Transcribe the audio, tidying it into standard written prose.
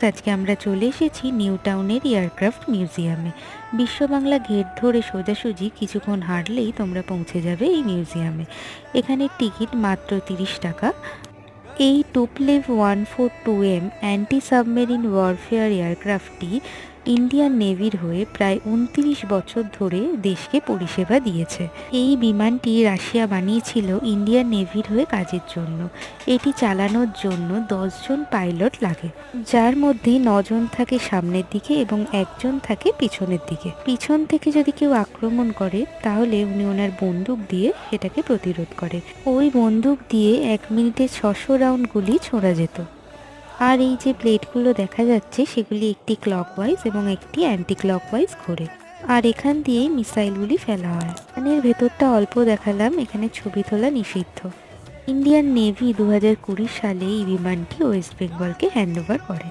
আজকে আমরা চলে এসেছি নিউ টাউনের এয়ারক্রাফট মিউজিয়ামে। বিশ্ব বাংলা গেট ধরে সোজাসুজি কিছুক্ষণ হাঁটলেই তোমরা পৌঁছে যাবে এই মিউজিয়ামে। এখানে টিকিট মাত্র 30 টাকা। এই Tupolev 142M anti submarine warfare এয়ারক্রাফটটি ইন্ডিয়ান নেভির হয়ে প্রায় 29 বছর ধরে দেশকে পরিষেবা দিয়েছে। এই বিমানটি রাশিয়া বানিয়েছিল ইন্ডিয়ান নেভির হয়ে কাজের জন্য। এটি চালানোর জন্য 10 জন পাইলট লাগে, যার মধ্যে 9 জন থাকে সামনের দিকে এবং 1 জন থাকে পিছনের দিকে। পিছন থেকে যদি কেউ আক্রমণ করে তাহলে উনি ওনার বন্দুক দিয়ে সেটাকে প্রতিরোধ করে। ওই বন্দুক দিয়ে 1 মিনিটে 600 রাউন্ড গুলি ছোড়া যেত। আর এই যে প্লেটগুলো দেখা যাচ্ছে সেগুলি একটি ক্লকওয়াইজ এবং একটি অ্যান্টি ক্লকওয়াইজ ঘোরে, আর এখান দিয়েই মিসাইলগুলি ফেলা হয়। বিমানের ভেতরটা অল্প দেখালাম, এখানে ছবি তোলা নিষিদ্ধ। ইন্ডিয়ান নেভি 2020 সালে এই বিমানটি ওয়েস্ট বেঙ্গলকে হ্যান্ডওভার করে।